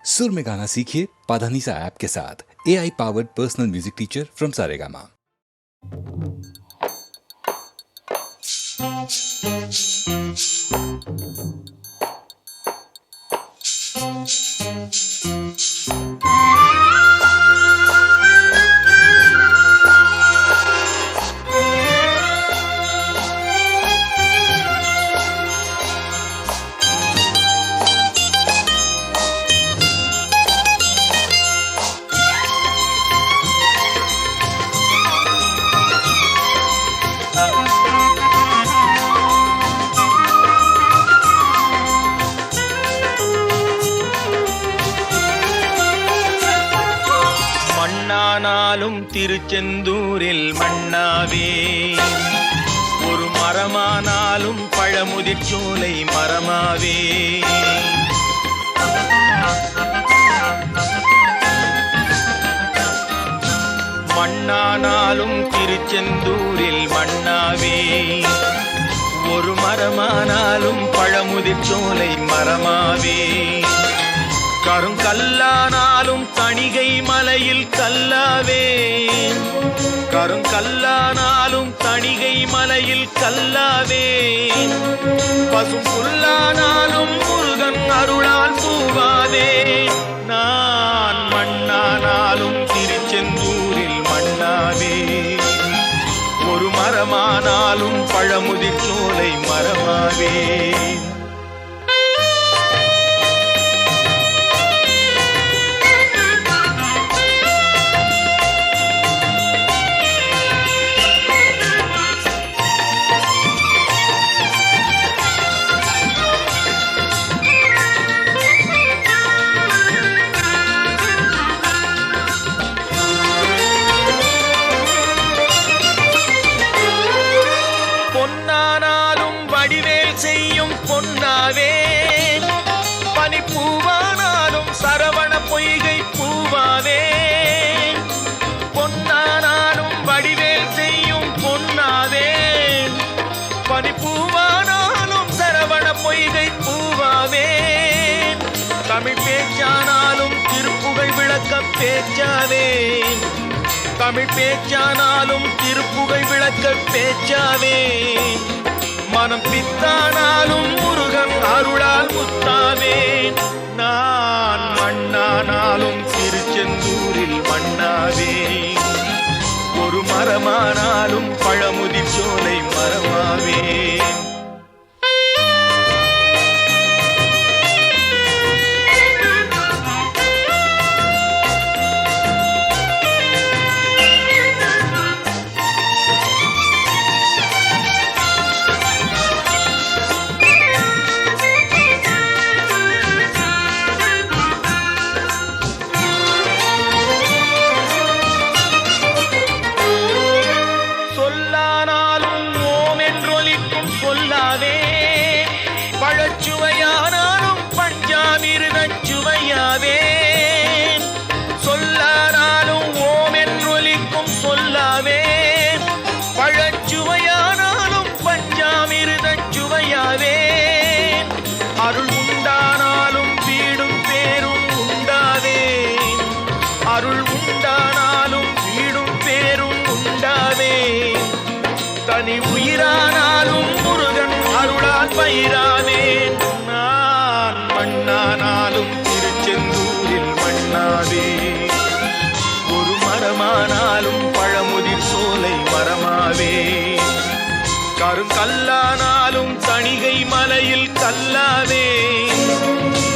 सुर में गाना सीखिए पाधानीसा ऐप के साथ। AI powered personal music teacher from Saregama. மண்ணானாலும் திருச்செந்தூரில் மண்ணாவே, ஒரு மரமானாலும் பழமுதிர் சோலை மரமாவே. மண்ணானாலும் திருச்செந்தூரில் மண்ணாவே, ஒரு மரமானாலும் பழமுதிர் சோலை மரமாவே. கருங்கல்லானாலும் தணிகை மலையில் கல்லாவே, கருங்கல்லானாலும் தணிகை மலையில் கல்லாவே. பசும் புல்லானாலும் முருகன் அருளால் பூவாவே. நான் மண்ணானாலும் திருச்செந்தூரில் மண்ணாவே, ஒரு மரமானாலும் பழமுதிர் சோலை மரமாவே. பொன்னானாலும் வடிவேல் செய்யும் பொன்னாவே, பனிப்பூவானாலும் சரவண பொய்கை பூவாவே. பொன்னானாலும் வடிவேல் செய்யும் பொன்னாவே, பனிப்பூவானாலும் சரவண பொய்கை பூவாவே. தமிழ் பேச்சானாலும் திருப்புகழ் விளக்க பேச்சாவே, தமிழ் பேச்சானாலும் திருப்புகழ் விளக்க பேச்சாவே. மனம் பித்தானாலும் முருகன் அருளால் முத்தாவே. நான் மண்ணானாலும் திருச்செந்தூரில் மண்ணாவே, ஒரு மரமானாலும் பழமுதிர் சோலை மரமாவே. சொல்லாவே, பழச்சுவையானாலும் பஞ்சாமிர்தச் சுவையாவே. சொல்லானாலும் ஓம் என்றொலிக்கும் சொல்லாவே, பழச்சுவையானாலும் பஞ்சாமிர்தச் சுவையாவே. அருள் உண்டானாலும் வீடும் பேரும் உண்டாவே, அருள் உண்டானாலும் வீடும் பேரும் உண்டாவே. தனி உயிரானாலும் முருகன் அருளால் பயிராவேன். நான் மண்ணானாலும் திருச்செந்தூரில் மண்ணாவே, ஒரு மரமானாலும் பழமுதிர் சோலை மரமாவே. கருங்கல்லானாலும் தணிகை மலையில் கல்லாவே,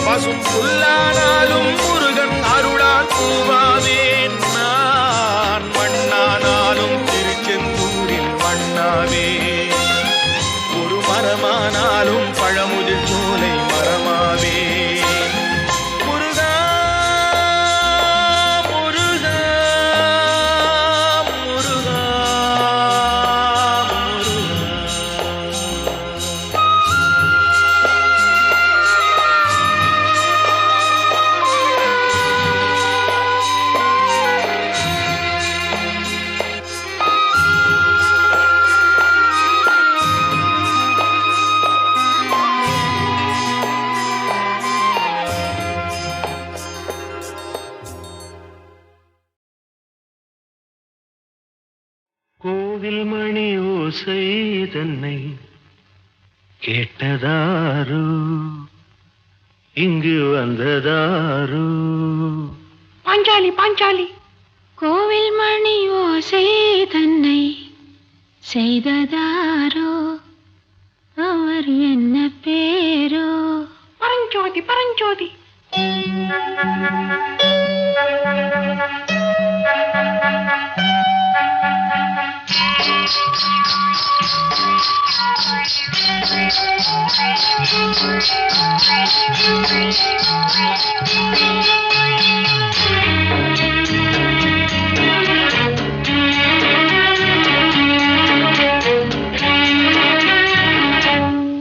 பசும் புல்லானாலும் முருகன் அருளால் பூவாவேன். நான் மண்ணானாலும் திருச்செந்தூரில் மண்ணாவே, ஒரு மரமானாலும் பழமுதிர் சோலை மரமாவே. முருகா முருகா முருகா முருகா. கோவில் மணி ஓசை தன்னை கேட்டதாரு இங்கு வந்ததாரு பாஞ்சாலி பாஞ்சாலி கோவில் மணி ஓசை தன்னை செய்ததாரோ அவர் என்ன பேரோ பரஞ்சோதி பரஞ்சோதி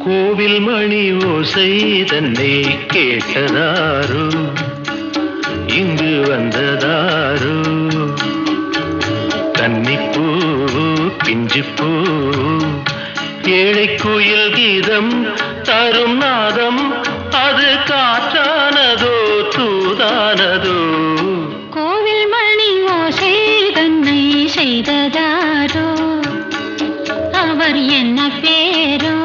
கோவில் மணி ஓசை தன்னை கேட்டதாரு இங்கு வந்ததாரு கன்னிப்பூ பிஞ்சிப்பூ ஏழை குயில் கீதம் தரும் நாதம் அது காற்றானதோ தூதானதோ கோவில் மணி ஓசை தன்னை செய்ததாரோ அவர் என்ன பேரோ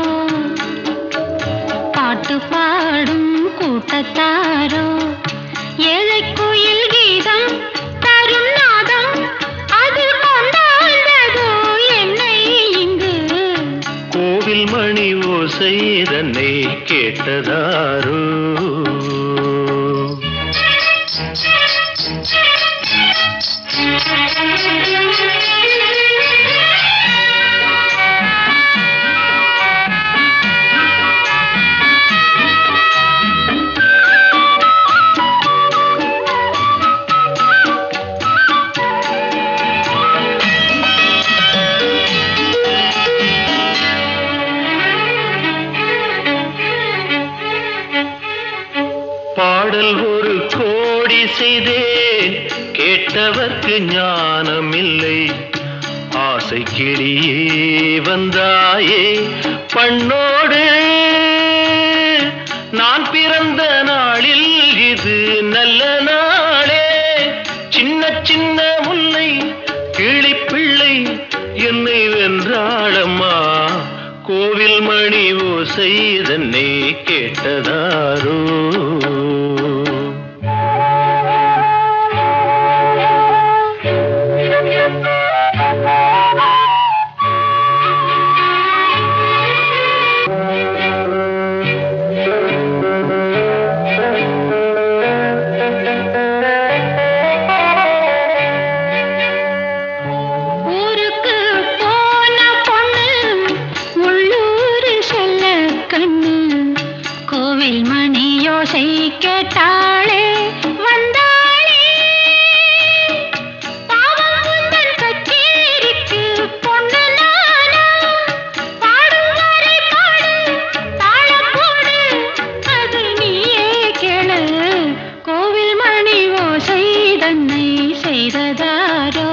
பாட்டு பாடும் கூட்டத்தாரோ ஏழை குயில் கீதம் தரும் நாதம் அது கொண்டாண்டதோ என்னை இங்கு கோவில் மணி ஓசை தன்னை கேட்டதாரோ பாடல் ஒரு கோடி செய்தேன் கேட்டவர்க்கு ஞானம் இல்லை ஆசை கிளியே வந்தாயே பண்ணோடு நான் பிறந்த நாளில் இது நல்ல நாளே சின்ன சின்ன முல்லை கிளிப்பிள்ளை என்னை வென்றாளம்மா கோவில் மணி ஓசை தன்னை கேட்டதாரோ ஊருக்கு போன பொண்ணு உள்ளூர் செல்ல கண்ணு கோவில் மணி யோசை கேட்டாளே வந்தாளே பாவம் உந்தன் கச்சேரிக்கு பொண்ணு நானா பாடும் வரை பாடு தாளம் போடு அது நீயே கேளு கோவில் மணி ஓசை தன்னை செய்ததாரோ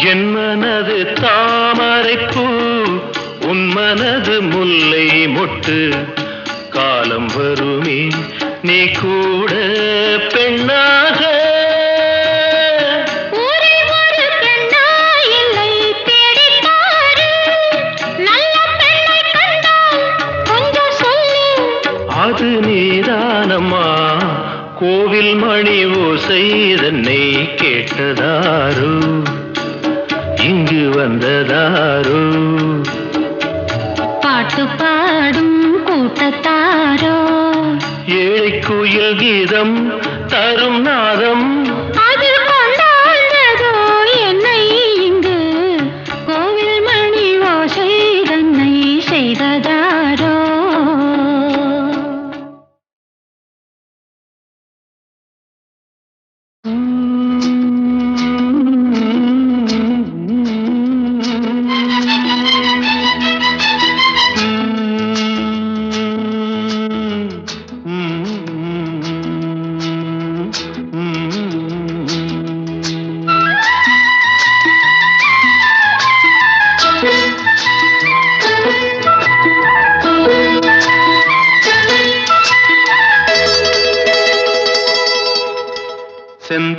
என் மனது தாமரைப்பூ உன் மனது முல்லை மொட்டு காலம் வருமே நீ கூட பெண்ணாக ஊரில் ஒரு பெண்ணா இல்லை தேடிப் பாரு நல்ல பெண்ணை கண்டால் கொஞ்சம் சொல்லு அது நீதானம்மா கோவில் மணி ஓசை தன்னை கேட்டதாரு இங்கு வந்ததாரு பாட்டு பாடும் கூட்டத்தாரோ ஏழை குயில் கீதம் தரும் நாதம் அது கொண்டாண்டதோ என்னை இங்கு கோவில் மணி ஓசை தன்னை செய்ததாரோ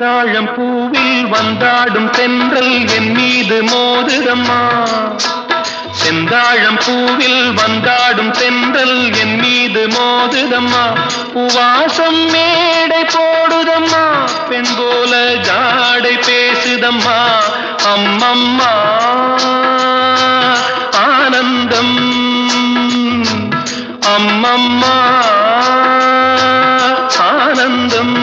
செந்தாழம் பூவில் வந்தாடும் தென்றல் என் மீது மோதுதம்மா. செந்தாழம் பூவில் வந்தாடும் தென்றல் என் மீது மோதுதம்மா. பூவாசம் மேடை போடுதம்மா, பெண் போல ஜாடை பேசுதம்மா. அம்மம்மா ஆனந்தம், அம்மம்மா ஆனந்தம்.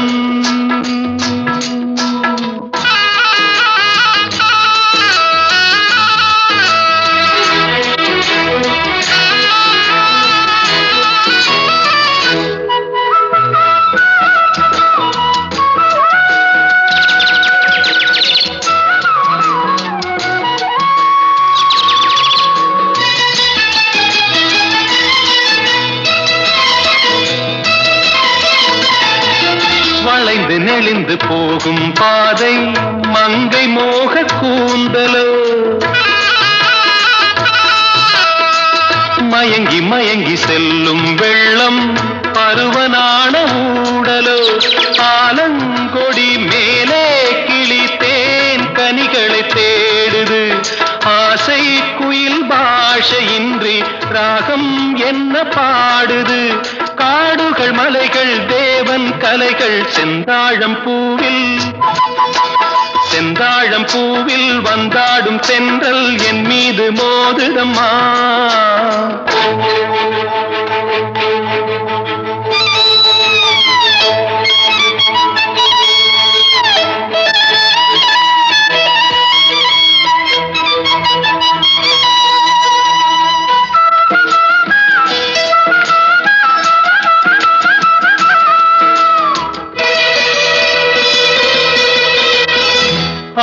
வளைந்து நெளிந்து போகும் பாதை மங்கை மோக கூந்தலோ, மயங்கி மயங்கி செல்லும் வெள்ளம் பருவனான ஊடலோ. ஆலங்கொடி மேலே கிளி தேன் கனிகளை தேடுது, ஆசை குயில் பாஷையின்றி ராகம் என்ன பாடுது. காடுகள் மலைகள் தேவன் கலைகள் செந்தாழம் பூவில், செந்தாழம் பூவில் வந்தாடும் தென்றல் என் மீது மோதுதம்மா.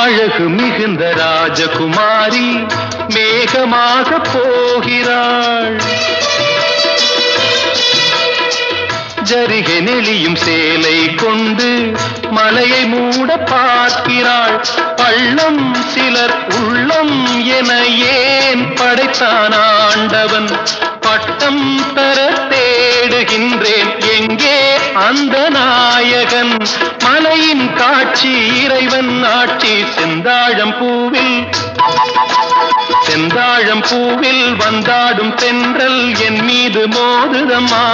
அழகு மிகுந்த ராஜகுமாரி மேகமாக போகிறாள், ஜரிகை நெளியும் சேலை கொண்டு மலையை மூட பார்க்கிறாள். பள்ளம் சிலர் உள்ளம் என ஏன் படைத்தான் ஆண்டவன், பட்டம் தர தேடுகின்றேன் எங்கே அந்த நாயகன். மலையின் காட்சி இறைவன் ஆட்சி செந்தாழம் பூவில், செந்தாழம் பூவில் வந்தாடும் தென்றல் என் மீது மோதுதம்மா.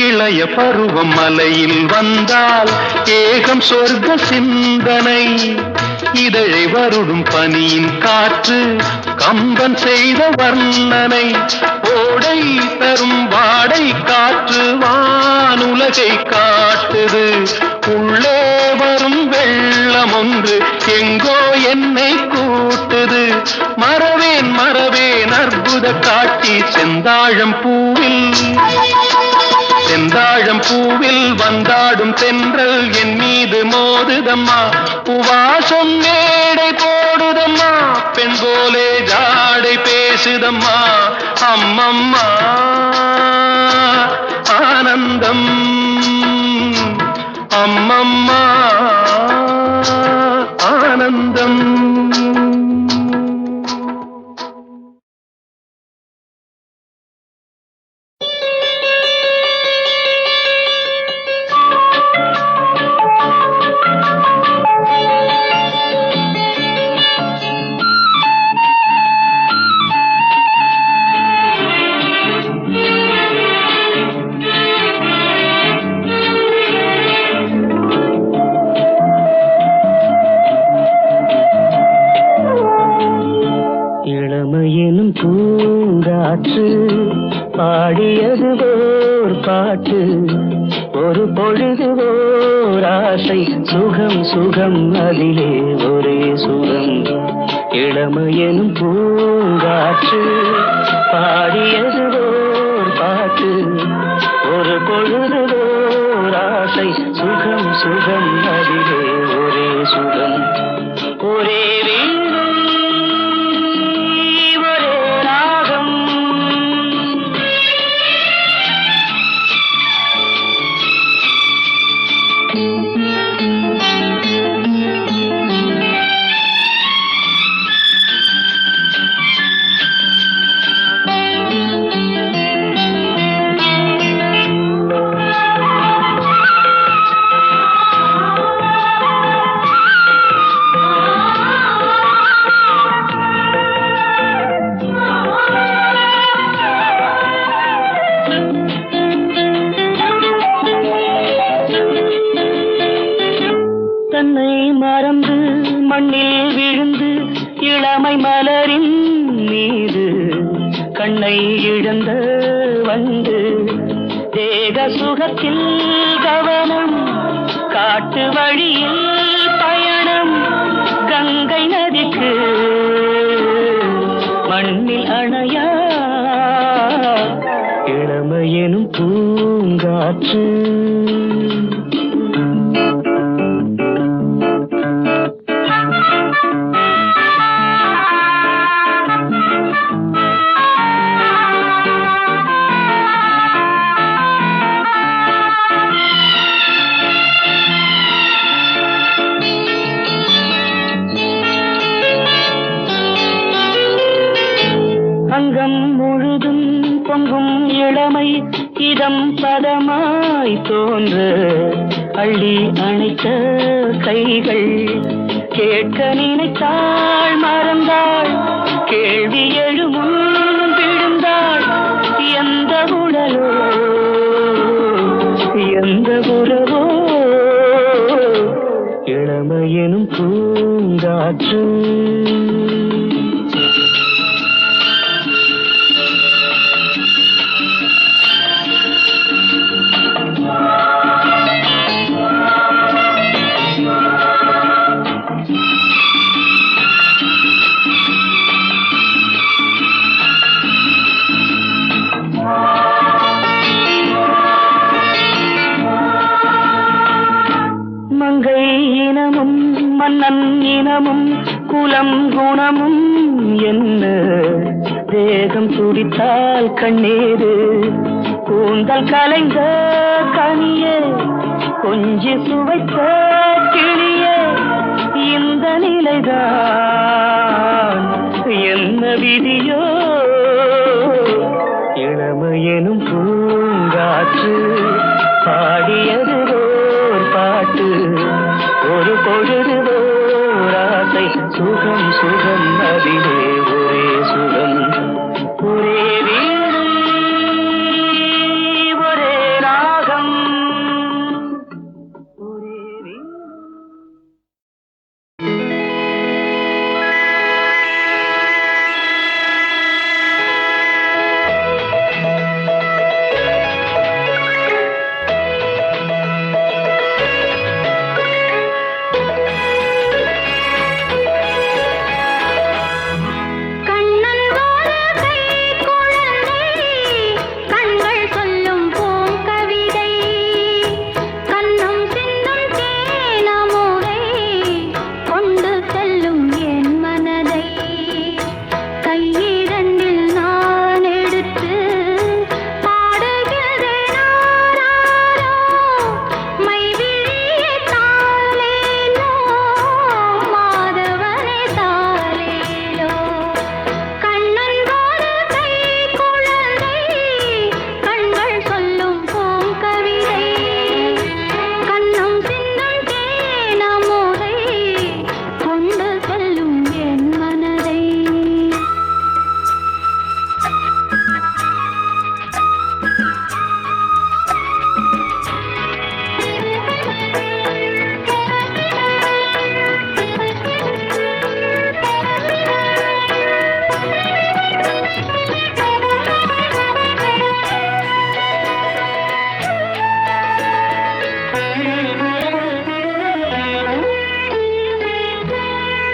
இளைய பருவம் மலையில் வந்தால் ஏகம் சொர்க்க சிந்தனை, இதழை வருடும் பனியின் காற்று கம்பன் செய்த வர்ணனை. ஓடை தரும் வாடை காற்று வானுலகை காட்டுது, உள்ளே வரும் வெள்ளம் ஒன்று எங்கோ என்னை கூட்டுது. மறவேன் மறவேன் அற்புத காட்சி செந்தாழம் பூவில், செந்தாழம் பூவில் வந்தாடும் தென்றல் என் மீது மோதுதம்மா. பூவாசம் மேடை போடுதம்மா, பெண் போலே ஜாடை பேசுதம்மா. அம்மம்மா ஆனந்தம், அம்மம்மா ஆனந்தம். பூங்காற்று பாடியது ஓர் பாட்டு, ஒரு பொழுது ஓர் ஆசை, சுகம் சுகம் அதிலே ஒரே சுகம். இளமையெனும் பூங்காற்று பாடியது ஓர் பாட்டு, ஒரு பொழுது ஓர் ஆசை, சுகம் சுகம் அதிலே ஒரே சுகம். ஒரே வீடும் தன்னை மறந்து மண்ணில் விழுந்து இளமை மலரின் மீது கண்ணை இழந்த வந்து தேக சுகத்தில் கவனம் காட்டு வழியில் பயணம் கங்கை நதிக்கு மண்ணில் அணையா இளமையெனும் பூங்காற்று அங்கம் முழுதும் பொங்கும் இளமை இதம் பதமாய் தோன்ற அள்ளி அணைத்த கைகள் கேட்க நினைத்தாள் மறந்தாள் கேள்வி எழுமுன் விழுந்தாள் எந்த உடலோ எந்த உறவோ இளமையெனும் பூங்காற்று மங்கை இனமும் மன்னன் இனமும் குலம் குணமும் என்ன தேகம் துடித்தால் கண்ணீரு கூந்தல் கலைந்த கனியே கொஞ்சி சுவைத்த கிளியே இந்த நிலைதான் என்ன விதியோ இளமையெனும் பூங்காற்று பாடியது பாட்டு ஒரு பொழுது ஓராசை சுகம் சுகம் அதிலே ஒரே சுகம் ஒரே வீடு ஒரே ராகம் ஒரே வீடு.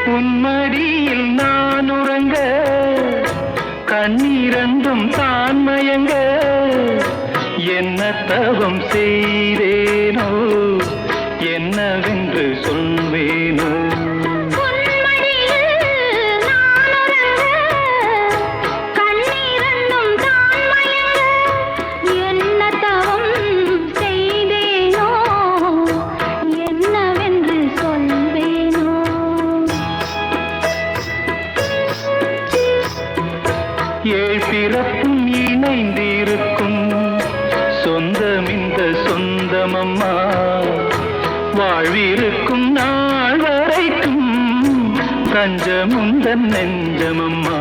உன்மடியில் நான் உறங்க கண்ணீரந்தும் தான் மயங்க என்ன தவம் செய்தேனோ என்னவென்று சொல்வேனோ ஏழ் பிறப்பும் இணைந்திருக்கும் சொந்தம் இந்த சொந்தமம்மா வாழ்விருக்கும் நாள் வரைக்கும் தஞ்சமுந்தன் நெஞ்சமம்மா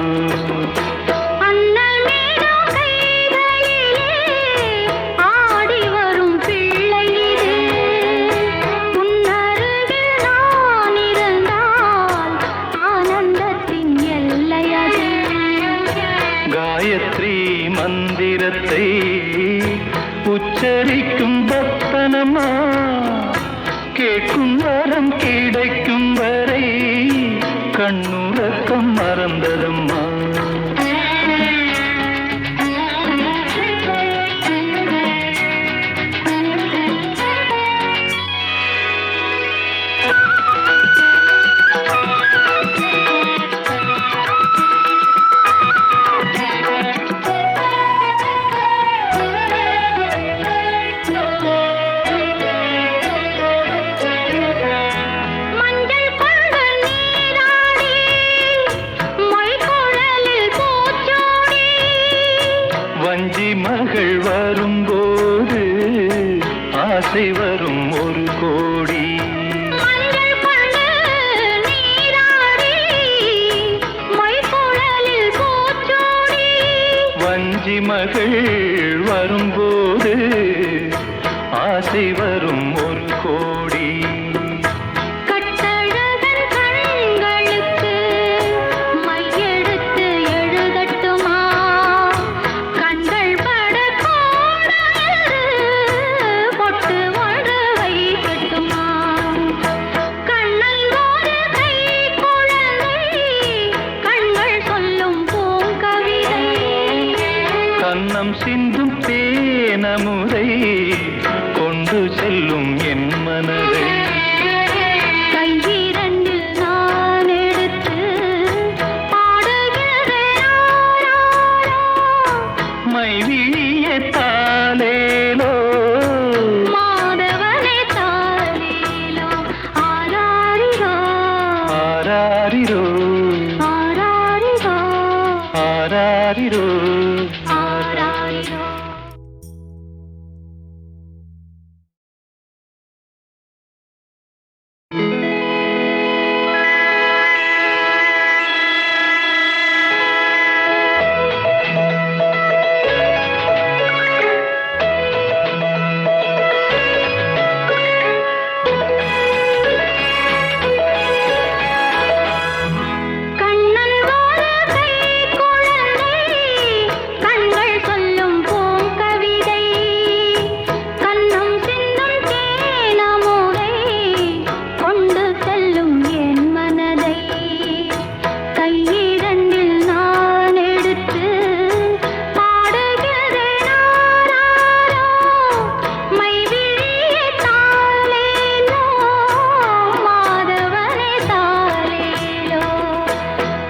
ஆடி வரும் பிள்ளை இது உன்னருகில் கேட்கும் வரம் கிடைக்கும் வரை கண்ணுறக்கம் மறந்ததம்மா. வஞ்சி மகள் வரும்போது ஆசை வரும் ஒரு கோடி. வஞ்சி மகள் வரும்போது ஆசை வரும் ஒரு கோடி. கண்ணம் சிந்தும் தேனமுதை கொண்டு செல்லும் என் மனதை. கையிரண்டில் நான் எடுத்து பாடுகிறேன் மைவிழிய தாலேலோ மாதவனே தாலேலோ ஆராரிரோ ஆராரிரோ ஆராரிரோ ஆராரிரோ. ஆராரிரோ. கண்ணன் ஒரு கை குழந்தை கண்கள் சொல்லும் பூங்கவிதை கண்ணம் சிந்தும் தேனமுதை கொண்டு செல்லும் என் மனதை. கையிரண்டில் நான் எடுத்து பாடுகிறேன் ஆராரோ மைவிழியே தாலேலோ மாதவனே தாலேலோ.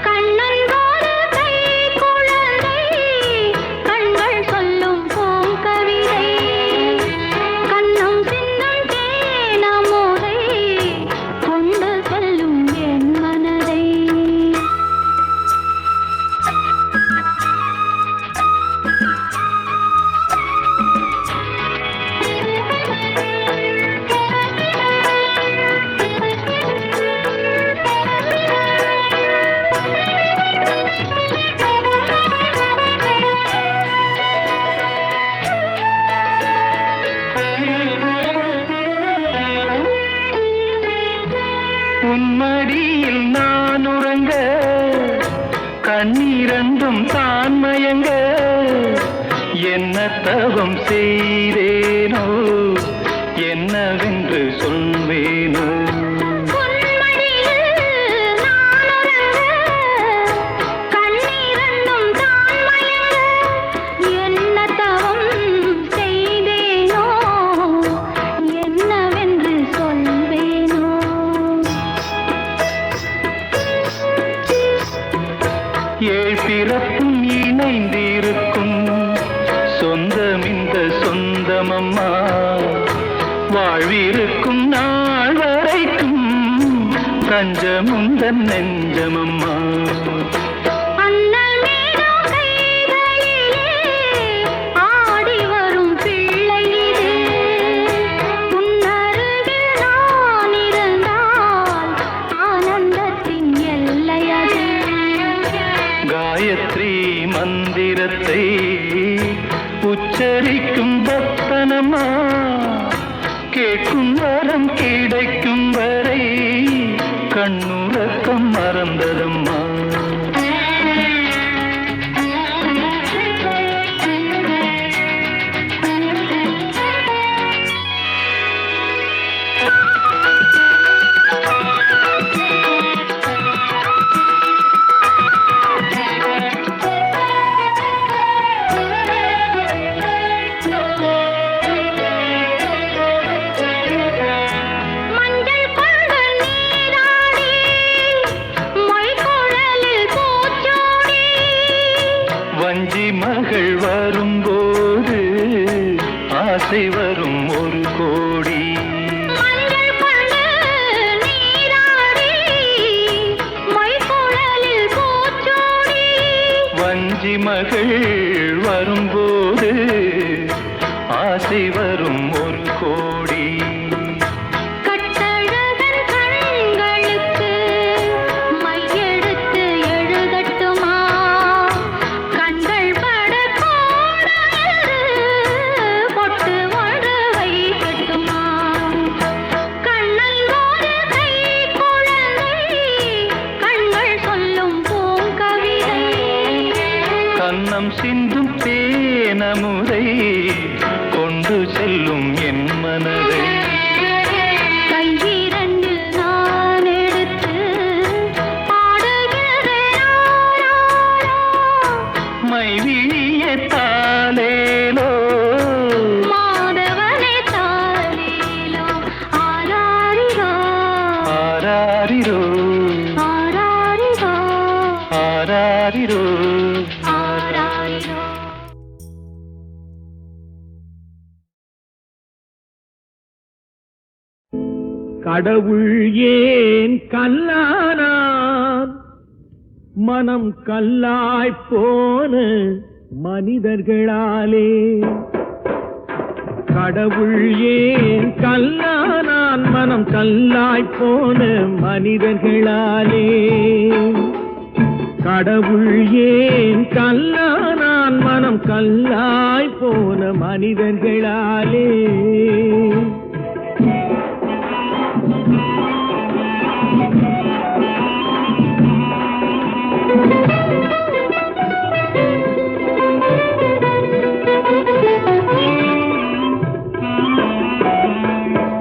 கண்ணன் ஒரு கை குழந்தை கண்கள் சொல்லும் பூங்கவிதை கண்ணம் சிந்தும் தேனமுதை கொண்டு செல்லும் என் மனதை. உன்மடியில் நான் உறங்க கண்ணீரண்டும் தான் மயங்க என்ன தவம் செய்தேனோ என்னவென்று சொல்வேனோ. உன்மடியில் நான் உறங்க கண்ணீரண்டும் தான் மயங்க என்ன தவம் செய்தேனோ என்னவென்று சொல்வேனோ. ஏழ் பிறப்பும் இணைந்திருக்கும் சொந்தம் இந்த சொந்தமம்மா. வாழ்விருக்கும் நாள் வரைக்கும் தஞ்சமுந்தன் நெஞ்சமம்மா. அண்ணல் மீதும் கைகளிலே ஆடி வரும் பிள்ளை இது. உன்னருகில் நான் இருந்தால் ஆனந்தத்தின் எல்லை அது. காயத்ரி மந்திரத்தை உச்சரிக்கும் பக்தனம்மா. கேட்கும் வரம் கிடைக்கும் வரை கண்ணுறக்கம் மறந்ததம்மா. மகள் வரும்போது ஆசை வரும் 1 கோடி. கட்டழகன் கண்களுக்கு மையெடுத்து எழுதட்டுமா? கண்கள் பட கோடாறு பொட்டு ஒன்று வைக்கட்டுமா? கண்ணல் ஒரு கை குழந்தை கண்கள் சொல்லும் பூங்கவிதை. கன்னம் சிந்தும் தேனமுதை கொண்டு செல்லும் என் மனதை. கையிரண்டில் நான் எடுத்து பாடுகிறேன் மைவிழிய தாலேலோ மாதவனே தாலேலோ. ஆராரிரோ ஆராரிரோ ஆராரிரோ ஆராரிரோ. ஆராரிரோ. கடவுள் ஏன் கல்லானான்? மனம் கல்லாய்ப் போன மனிதர்களாலே. கடவுள் ஏன் கல்லானான்? மனம் கல்லாய்ப் போன மனிதர்களாலே. கடவுள் ஏன் கல்லானான்? மனம் கல்லாய்ப் போன மனிதர்களாலே.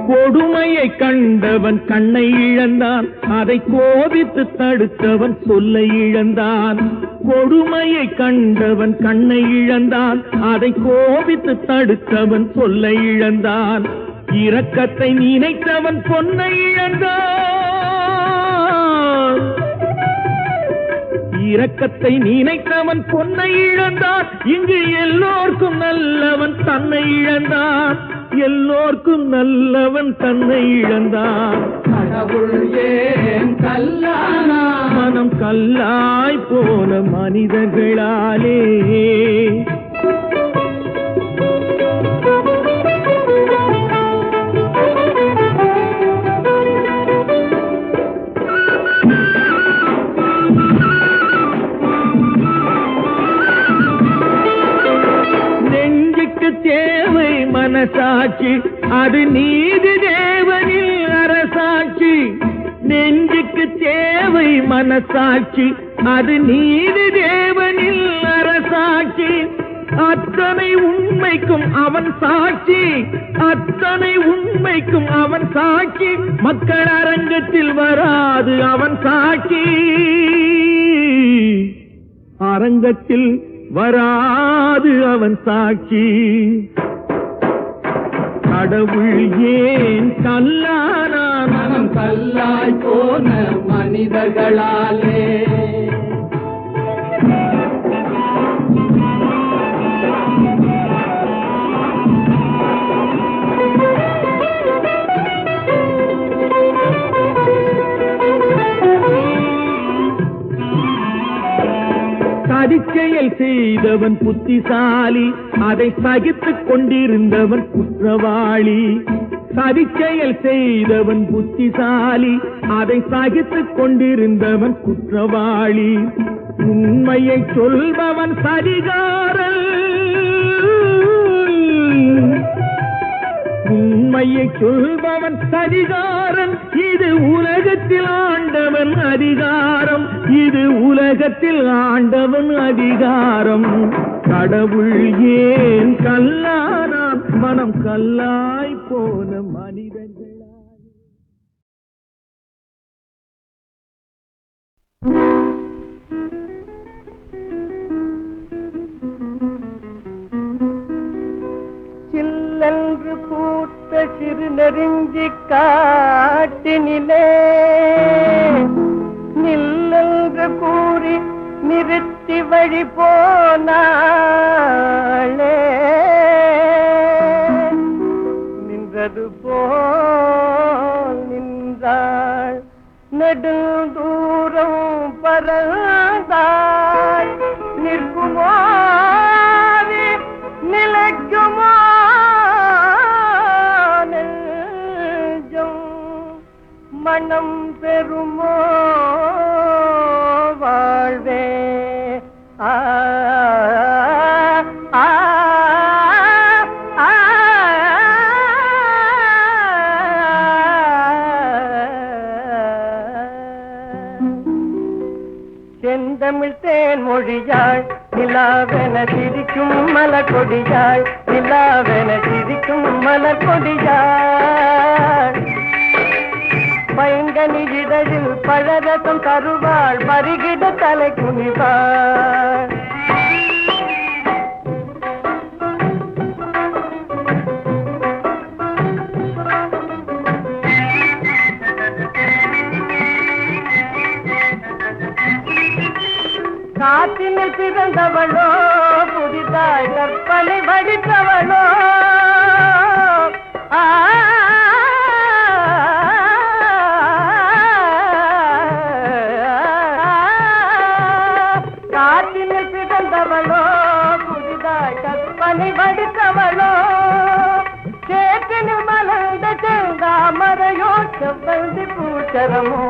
கொடுமையை கண்டவன் கண்ணை இழந்தான், அதை கோபித்து தடுத்தவன் சொல்லை இழந்தான். கொடுமையை கண்டவன் கண்ணை இழந்தான், அதை கோபித்து தடுத்தவன் சொல்லை இழந்தான். இரக்கத்தை நினைத்தவன் பொன்னை இழந்தான். இரக்கத்தை நினைத்தவன் பொன்னை இழந்தான். இங்கு எல்லோர்க்கும் நல்லவன் தன்னை இழந்தான். எல்லோர்க்கும் நல்லவன் தன்னை இழந்தான். கடவுள் ஏன் கல்லானா? மனம் கல்லாய் போன மனிதர்களாலே. தேவை மனசாட்சி, அது நீதி தேவனில் அரசாட்சி. நெஞ்சுக்கு தேவை மனசாட்சி, அது நீதி தேவனில் அரசாட்சி. அத்தனை உண்மைக்கும் அவன் சாட்சி, அத்தனை உண்மைக்கும் அவன் சாட்சி. மக்கள் அரங்கத்தில் வராது அவன் சாட்சி, அரங்கத்தில் வராது அவன் சாட்சி. கடவுள் ஏன் கல்லானான்? மனம் கல்லாய் போன மனிதர்களாலே. சதிச்செயல் செய்தவன் புத்திசாலி, அதை சகித்துக் கொண்டிருந்தவன் குற்றவாளி. சதிச்செயல் செய்தவன் புத்திசாலி, அதை சகித்துக் கொண்டிருந்தவன் குற்றவாளி. உண்மையை சொல்பவன் சரிகாரன், உண்மையை சொல்பவன் சரிகாரன். இது உலகத்தில் ஆண்டவன் அதிகாரம், இது உலகத்தில் ஆண்டவன் அதிகாரம். கடவுள் ஏன் கல்லானான்? மனம் கல்லாய் போன மனிதர்களா. சில்லென்று பூத்த சிறு நெருங்கி காட்டினிலே நில்லென்று கூறி நிறுத்தி வழி போனாளே. நின்றது போல் நின்றாள், நெடுந்தூரம் பறந்தாள். நிற்குமோ மனம் பெறுமோ வாழ்வே ஆ ஆ செந்தமிழ் தேன் மொழியாள் நிலாவென சிரிக்கும் மலர் கொடியாள் நிலாவென சிரிக்கும் மலர் கொடியாள் பைங்கனி இதழில் பழரசம் தருவாள் பருகிட தலை குனிவாள் காற்றினில் பிறந்தவளோ புதிதாய் கற்பனை வடித்தவளோ காற்றினில் பிறந்தவளோ புதிதாய் கற்பனை வடித்தவளோ சேற்றினில் மலர்ந்த செந்தாமரையோ செவ்வந்தி பூச்சரமோ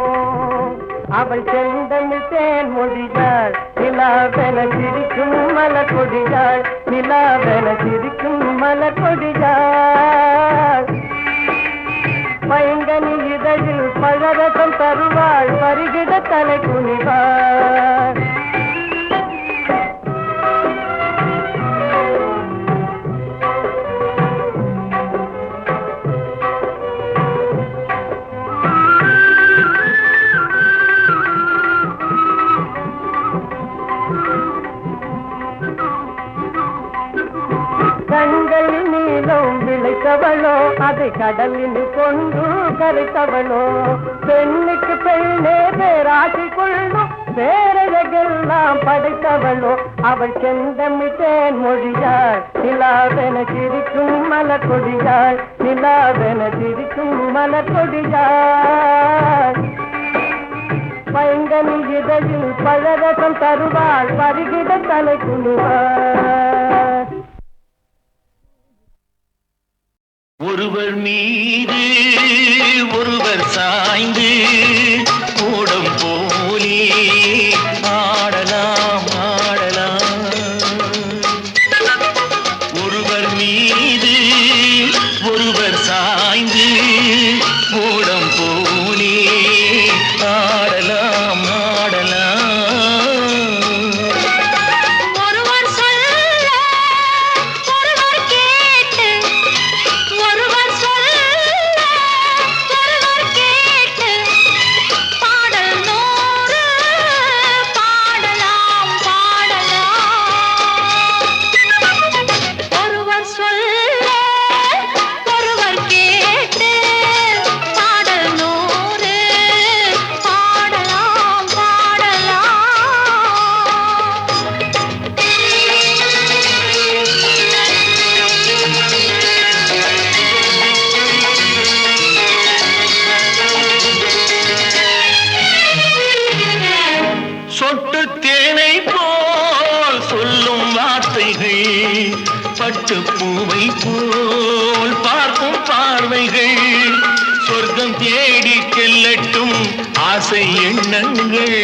அவள் செந்தமிழ் தேன் மொழியாள் நிலாவென சிரிக்கும் மலர் கொடியாள் நிலாவென சிரிக்கும் மலர் கொடியாள் பைங்கனி இதழில் பழரசம் தருவாள் பருகிட தலை குனிவாள் கண்கள் நீளம் விளைத்தவளோ அதை கடலில் கொண்டு கரைத்தவளோ பெண்ணுக்கு பெண்ணே பேராட்சி கொள்ளும் பேரழகெல்லாம் படைத்தவளோ அவள் செந்தமிழ் தேன் மொழியாள் நிலாவென சிரிக்கும் மலர் கொடியாள் நிலாவென சிரிக்கும் மலர் கொடியாள் பைங்கனி இதழில் பழரசம் தருவாள் பருகிட தலை குனிவாள் ஒருவர் மீது ஒருவர் சாய்ந்து கூடம் போலே ஆடலாம் ஆடலாம் ஒருவர் மீது ஒருவர் சாய்ந்து கூடம் போலே ஆடலாம் ஆடலாம் ஒருவர் சொல்ல ஒருவர் கேட்டு ஒருவர் சொல்ல ஒருவர் கேட்டு பாடல் நூறு பாடலாம் பாடலாம் ஒருவர் சொல்ல ஒருவர் கேட்டு பாடல் நூறு பாடலாம் பாடலாம் சொட்டு தேனை போல் சொல்லும் வார்த்தைகள் பட்டு பூவை போல் பார்க்கும் பார்வைகள் சொர்க்கம் தேடி செல்லட்டும் ஆசை எண்ணங்கள்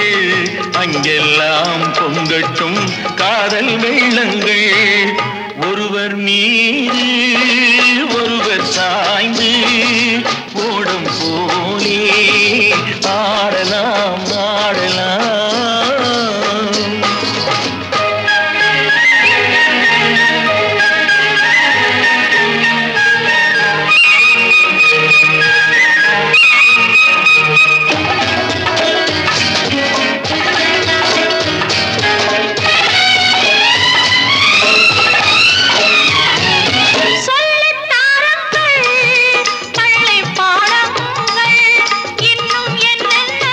அங்கெல்லாம் பொங்கட்டும் காதல் வெள்ளங்கள் ஒருவர் மீது ஒருவர் சாய்ந்து ஓடும் போலே ஆடலாம் ஆடலாம் சொல்லித் தாருங்கள் பள்ளி பாடங்கள் இன்னும் என்னென்ன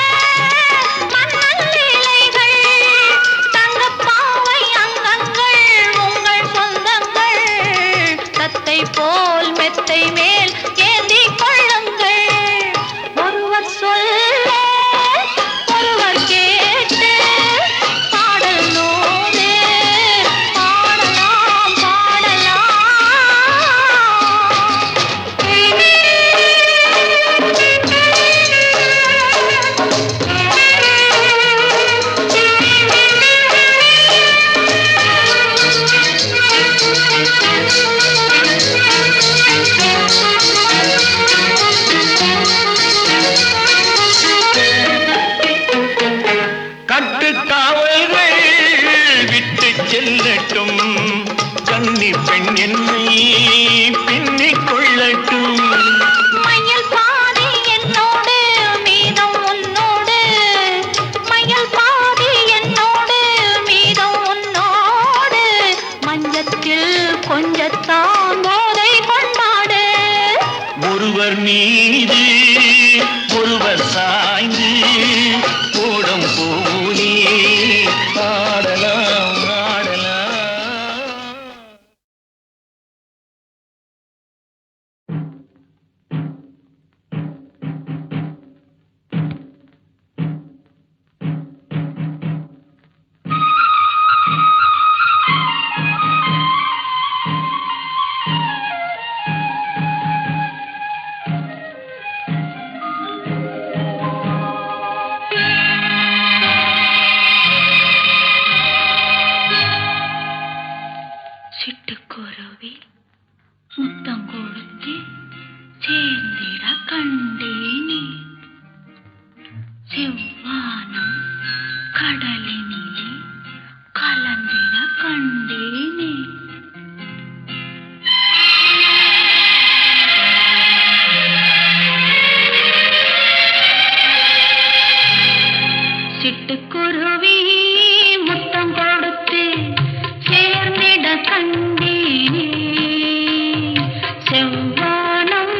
சாய்ந்து ஓடும் போலே ஆடலாம் ஆடலாம். சிட்டுக்குருவி முத்தம் கொடுத்து சேர்ந்திட கண்டேனே செவ்வானம் கடலினிலே கலந்திட கண்டேனே சிட்டுக்குருவி முத்தம் கொடுத்து சேர்ந்திட கண்டேனே செவ்வானம்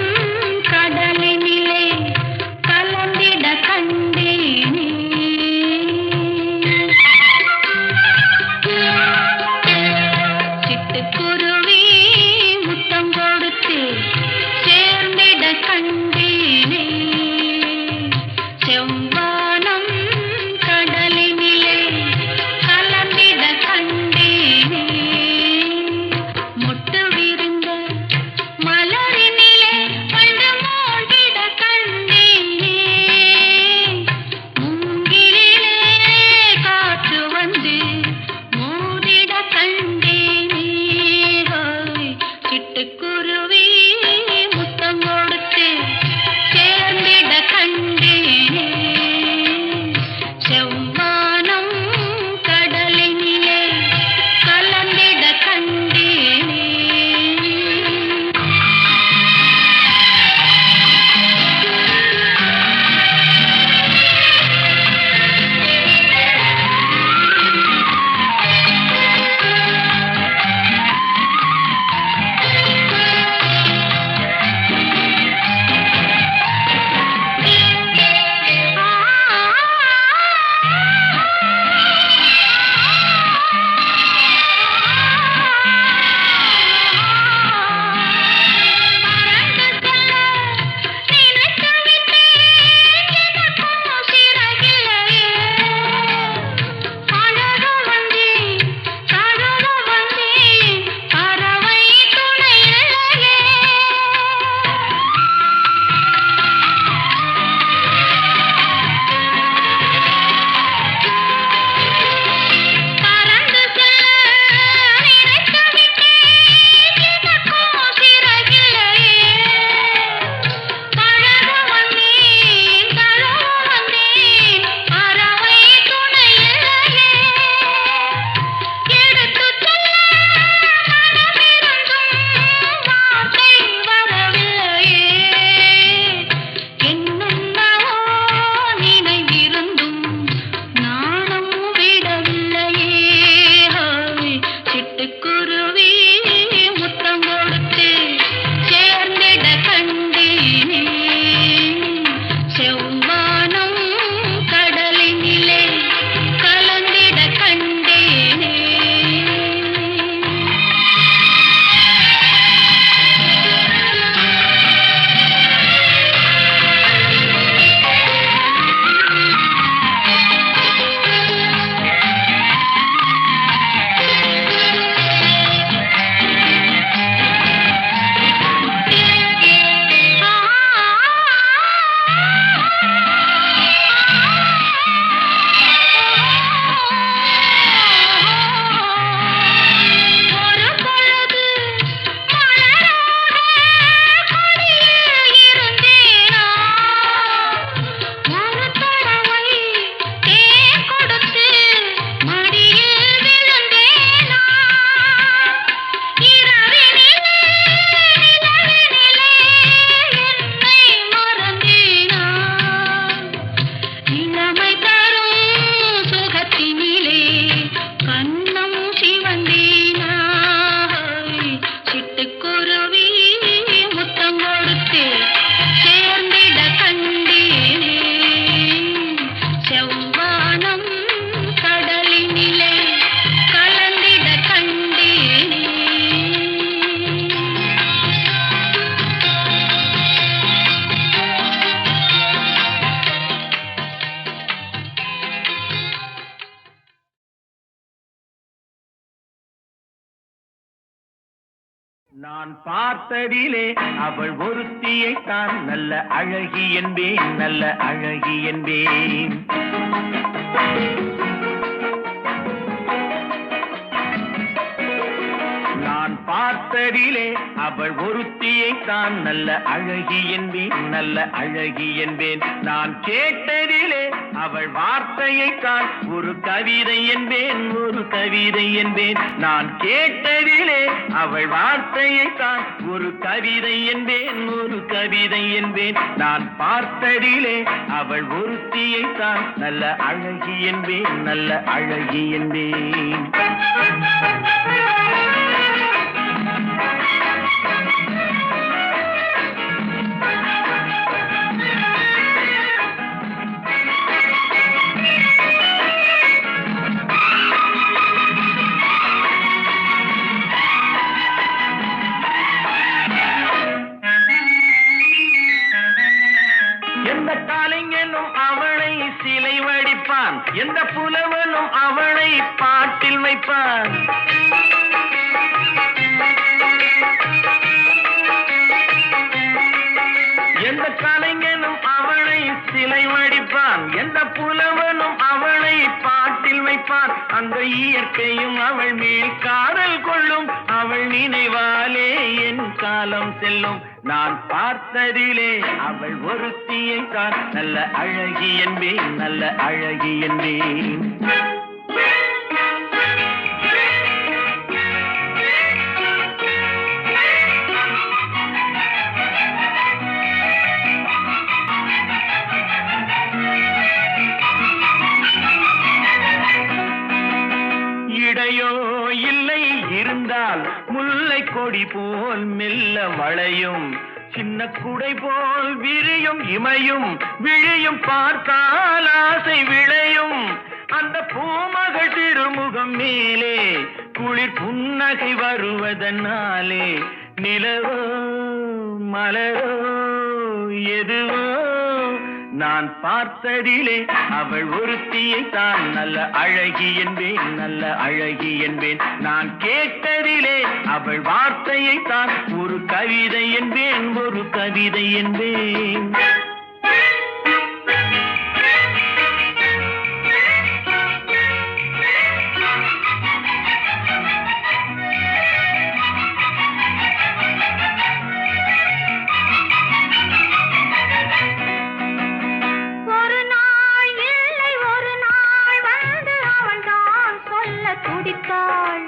கடலினிலே கலந்திட கண்டேனே நான் பார்த்ததிலே அவள் ஒருத்தியை தான் நல்ல அழகி என்பேன், நல்ல அழகி என்பேன். நான் பார்த்ததிலே அவள் ஒருத்தியை தான் நல்ல அழகி என்பேன், நல்ல அழகி என்பேன். நான் கேட்டதிலே அவள் வார்த்தையை தான் ஒரு கவிதை என்பேன், ஒரு கவிதை என்பேன். நான் கேட்டதிலே அவள் வார்த்தையை தான் ஒரு கவிதை என்பேன், ஒரு கவிதை என்பேன். நான் பார்த்ததிலே அவள் ஒருத்தியை தான் நல்ல அழகி என்பேன், நல்ல அழகி என்பேன். எந்த காலைஞனும் அவளை சிலை வடிப்பான், எந்த புலவனும் அவளை பாட்டில் வைப்பான். எந்த கலைஞனும் அவளை சிலை வடிப்பான், எந்த புலவனும் அவளை பாட்டில் வைப்பான். அந்த இயற்கையும் அவள் மேல் காதல் கொள்ளும், அவள் நினைவாலே என் காலம் செல்லும். நான் பார்த்ததிலே அவள் ஒருத்தியை தான் நல்ல அழகி என்பேன், நல்ல அழகி என்பேன். இடையோ இல்லை இருந்தால் முல்லை கொடி போல் மெல்ல வளையும், சின்ன குடை போல் விரியும் இமையும் விழியும் பார்த்தால் ஆசை விளையும். அந்த பூமகள் திருமுகம் மேலே குளிர் புன்னகை வருவதனாலே நிலவோ மலரோ எதுவோ நான் பார்த்ததிலே அவள் ஒருத்தியை தான் நல்ல அழகி என்பேன், நல்ல அழகி என்பேன். நான் கேட்டதிலே அவள் வார்த்தையை தான் ஒரு கவிதை என்பேன், ஒரு கவிதை என்பேன். ஒரு நாள் இல்லை ஒரு நாள் வந்து அவள் தான் சொல்ல துடித்தாள்.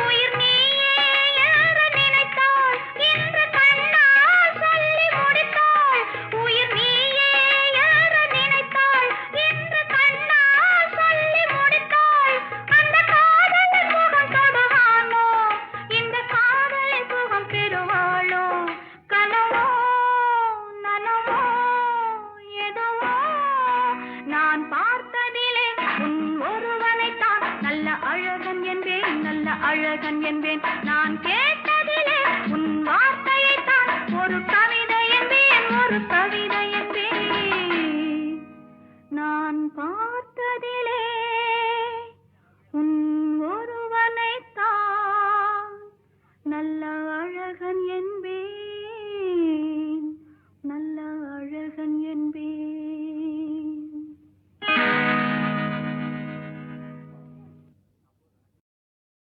உயிர் நீயே என்று நினைத்தாள், இன்று கண்ணால் சொல்லி முடித்தாள். உயிர் நீயே என்று நினைத்தாள், இன்று கண்ணால் சொல்லி முடித்தாள். அந்த காதலை சுகம் தொடுவானோ, இந்த காதலை சுகம் பெறுவாளோ? கனவோ நனவோ எதுவோ நான் பார்த்ததிலே உன் ஒருவனைத்தான் நல்ல அழகன் என்பேன், நல்ல அழகன் என்பேன். நான்